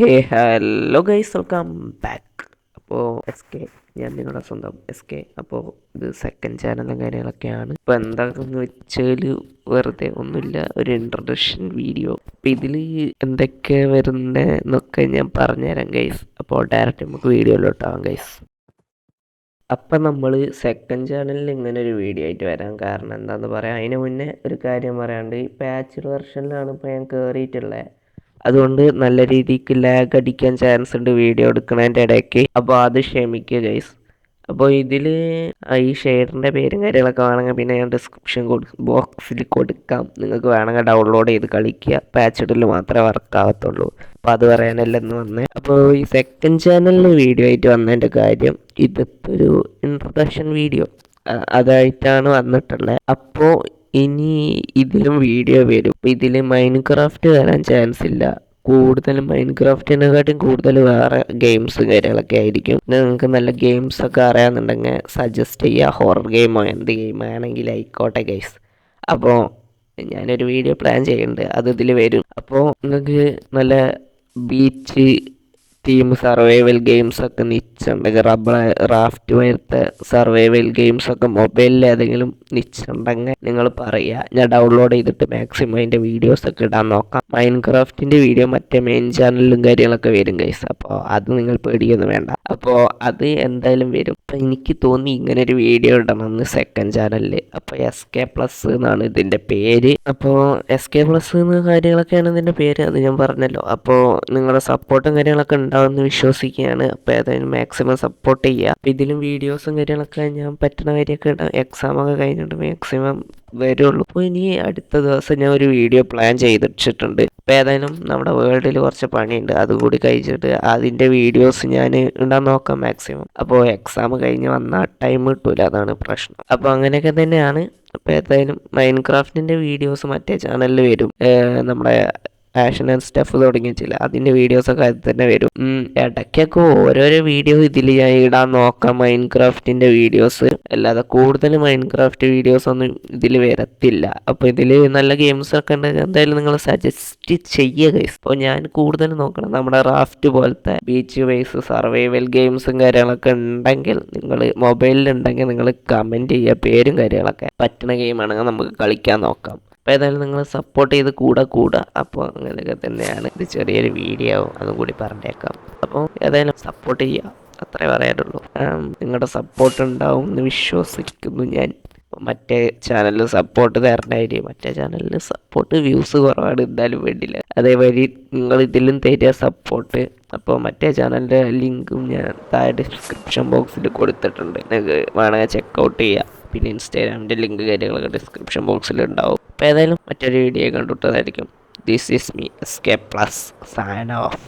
Hello guys, welcome back. അപ്പോൾ ഞാൻ നിങ്ങളുടെ സ്വന്തം SK. അപ്പോൾ ഇത് സെക്കൻഡ് ചാനലും കാര്യങ്ങളൊക്കെയാണ്. ഇപ്പോൾ എന്താണെന്ന് വെച്ചാൽ വെറുതെ ഒന്നുമില്ല, ഒരു ഇൻട്രൊഡക്ഷൻ വീഡിയോ. അപ്പോൾ ഇതിൽ എന്തൊക്കെ വരുന്നതെന്നൊക്കെ ഞാൻ പറഞ്ഞുതരാം ഗൈസ്. അപ്പോൾ ഡയറക്റ്റ് നമുക്ക് വീഡിയോയിലോട്ടാവാം ഗൈസ്. അപ്പം നമ്മൾ സെക്കൻഡ് ചാനലിൽ ഇങ്ങനെ ഒരു വീഡിയോ ആയിട്ട് വരാൻ കാരണം എന്താണെന്ന് പറയാം. അതിന് മുന്നേ ഒരു കാര്യം പറയാണ്ട്, ഈ പാച്ച്ഡ് വെർഷനിലാണ് ഇപ്പോൾ ഞാൻ കയറിയിട്ടുള്ളത്. അതുകൊണ്ട് നല്ല രീതിക്ക് ലാഗ് അടിക്കാൻ ചാൻസ് ഉണ്ട് വീഡിയോ എടുക്കുന്നതിൻ്റെ ഇടയ്ക്ക്. അപ്പോൾ അത് ക്ഷമിക്കുക ഗൈസ്. അപ്പോൾ ഇതിൽ ഈ ഷെയറിൻ്റെ പേരും കാര്യങ്ങളൊക്കെ വേണമെങ്കിൽ പിന്നെ ഞാൻ ഡിസ്ക്രിപ്ഷൻ ബോക്സിൽ കൊടുക്കാം. നിങ്ങൾക്ക് വേണമെങ്കിൽ ഡൗൺലോഡ് ചെയ്ത് കളിക്കുക. പാച്ച്ഡിൽ മാത്രമേ വർക്ക് ആവത്തുള്ളൂ. അപ്പോൾ അത് പറയാനല്ല എന്ന് വന്നേ. അപ്പോൾ ഈ സെക്കൻഡ് ചാനലിൽ വീഡിയോ ആയിട്ട് വന്നതിൻ്റെ കാര്യം, ഇതിപ്പോൾ ഒരു ഇൻട്രൊഡക്ഷൻ വീഡിയോ അതായിട്ടാണ് വന്നിട്ടുള്ളത്. അപ്പോൾ ഇനി ഇതിലും വീഡിയോ വരും. ഇതിൽ മൈൻക്രാഫ്റ്റ് വരാൻ ചാൻസ് ഇല്ല. കൂടുതലും മൈൻക്രാഫ്റ്റിനെക്കാട്ടും കൂടുതൽ വേറെ ഗെയിംസ് കാര്യങ്ങളൊക്കെ ആയിരിക്കും. നിങ്ങൾക്ക് നല്ല ഗെയിംസ് ഒക്കെ അറിയാമെന്നുണ്ടെങ്കിൽ സജസ്റ്റ് ചെയ്യുക. ഹൊറർ ഗെയിമോ എന്ത് ഗെയിം ആണെങ്കിൽ ആയിക്കോട്ടെ ഗൈസ്. അപ്പോൾ ഞാനൊരു വീഡിയോ പ്ലാൻ ചെയ്യുന്നുണ്ട്, അത് ഇതിൽ വരും. അപ്പോൾ നിങ്ങൾക്ക് നല്ല ബീച്ച് തീം സർവൈവൽ ഗെയിംസൊക്കെ നിശ്ചയുണ്ടെങ്കിൽ, റാഫ്റ്റ് പോലത്തെ സർവൈവൽ ഗെയിംസൊക്കെ മൊബൈലിൽ ഏതെങ്കിലും നിശ്ചയുണ്ടെങ്കിൽ നിങ്ങൾ പറയുക. ഞാൻ ഡൗൺലോഡ് ചെയ്തിട്ട് മാക്സിമം അതിൻ്റെ വീഡിയോസൊക്കെ ഇടാൻ നോക്കാം. മൈൻക്രാഫ്റ്റിൻ്റെ വീഡിയോ മറ്റേ മെയിൻ ചാനലിലും കാര്യങ്ങളൊക്കെ വരും ഗൈസ്. അപ്പോൾ അത് നിങ്ങൾ പേടിയൊന്നും വേണ്ട. അപ്പോൾ അത് എന്തായാലും വരും. അപ്പോൾ എനിക്ക് തോന്നി ഇങ്ങനെ ഒരു വീഡിയോ ഇടണമെന്ന് സെക്കൻഡ് ചാനലിൽ. അപ്പോൾ SK+ എന്നാണ് ഇതിൻ്റെ പേര്. അപ്പോൾ SK+ എന്ന കാര്യങ്ങളൊക്കെയാണ് ഇതിൻ്റെ പേര്, അത് ഞാൻ പറഞ്ഞല്ലോ. അപ്പോൾ നിങ്ങളുടെ സപ്പോർട്ടും കാര്യങ്ങളൊക്കെ ഉണ്ടാവുമെന്ന് വിശ്വസിക്കുകയാണ്. അപ്പോൾ ഏതായാലും മാക്സിമം സപ്പോർട്ട് ചെയ്യുക. അപ്പോൾ ഇതിലും വീഡിയോസും കാര്യങ്ങളൊക്കെ ഞാൻ പറ്റുന്ന കാര്യമൊക്കെ ഇടാം. എക്സാമൊക്കെ കഴിഞ്ഞിട്ട് മാക്സിമം വരുള്ളൂ. അപ്പോൾ ഇനി അടുത്ത ദിവസം ഞാൻ ഒരു വീഡിയോ പ്ലാൻ ചെയ്ത് വെച്ചിട്ടുണ്ട്. അപ്പോൾ ഏതായാലും നമ്മുടെ വേൾഡിൽ കുറച്ച് പണിയുണ്ട്, അതുകൂടി കഴിച്ചിട്ട് അതിൻ്റെ വീഡിയോസ് ഞാൻ ഇടാൻ നോക്കാം മാക്സിമം. അപ്പോൾ എക്സാം കഴിഞ്ഞ് വന്നാൽ ടൈം കിട്ടൂല, അതാണ് പ്രശ്നം. അപ്പോൾ അങ്ങനെയൊക്കെ തന്നെയാണ്. അപ്പോൾ ഏതായാലും മൈൻക്രാഫ്റ്റിൻ്റെ വീഡിയോസ് മറ്റേ ചാനലിൽ വരും. നമ്മുടെ ആഷൻ ആൻഡ് സ്റ്റഫ് തുടങ്ങിയിട്ടില്ല, അതിൻ്റെ വീഡിയോസൊക്കെ അതിൽ തന്നെ വരും. ഇടയ്ക്കൊക്കെ ഓരോരോ വീഡിയോ ഇതിൽ ഞാൻ ഇടാൻ നോക്കാം, മൈൻക്രാഫ്റ്റിൻ്റെ വീഡിയോസ്. അല്ലാതെ കൂടുതൽ മൈൻക്രാഫ്റ്റ് വീഡിയോസ് ഒന്നും ഇതിൽ വരത്തില്ല. അപ്പോൾ ഇതിൽ നല്ല ഗെയിംസൊക്കെ ഉണ്ടെങ്കിൽ എന്തായാലും നിങ്ങൾ സജസ്റ്റ് ചെയ്യുക ഗൈസ്. അപ്പോൾ ഞാൻ കൂടുതൽ നോക്കണം നമ്മുടെ റാഫ്റ്റ് പോലത്തെ ബീച്ച് ബേസ് സർവൈവൽ ഗെയിംസും കാര്യങ്ങളൊക്കെ ഉണ്ടെങ്കിൽ, നിങ്ങൾ മൊബൈലിലുണ്ടെങ്കിൽ നിങ്ങൾ കമൻറ്റ് ചെയ്യുക, പേരും കാര്യങ്ങളൊക്കെ. പറ്റുന്ന ഗെയിമാണെങ്കിൽ നമുക്ക് കളിക്കാൻ നോക്കാം. അപ്പോൾ ഏതായാലും നിങ്ങൾ സപ്പോർട്ട് ചെയ്ത് കൂടെ. അപ്പോൾ അങ്ങനെയൊക്കെ തന്നെയാണ്. ഇത് ചെറിയൊരു വീഡിയോ ആവും, അതും കൂടി പറഞ്ഞേക്കാം. അപ്പോൾ ഏതായാലും സപ്പോർട്ട് ചെയ്യുക, അത്രേ പറയാനുള്ളൂ. നിങ്ങളുടെ സപ്പോർട്ട് ഉണ്ടാവും എന്ന് വിശ്വസിക്കുന്നു ഞാൻ. മറ്റേ ചാനലിൽ സപ്പോർട്ട് തരണ്ടായിരിക്കും. മറ്റേ ചാനലിൽ സപ്പോർട്ട് വ്യൂസ് കുറവാണ്, എന്തായാലും വേണ്ടില്ല. അതേമാതിരി നിങ്ങൾ ഇതിലും തരിക സപ്പോർട്ട്. അപ്പോൾ മറ്റേ ചാനലിൻ്റെ ലിങ്കും ഞാൻ താഴെ ഡിസ്ക്രിപ്ഷൻ ബോക്സിൽ കൊടുത്തിട്ടുണ്ട്, നിങ്ങൾക്ക് വേണമെങ്കിൽ ചെക്കൗട്ട് ചെയ്യുക. പിന്നെ ഇൻസ്റ്റാഗ്രാമിൻ്റെ ലിങ്ക് കാര്യങ്ങളൊക്കെ ഡിസ്ക്രിപ്ഷൻ ബോക്സിൽ ഉണ്ടാവും. അപ്പോൾ ഏതായാലും മറ്റൊരു വീഡിയോ കണ്ടിട്ടതായിരിക്കും. This is me SK+, sign of.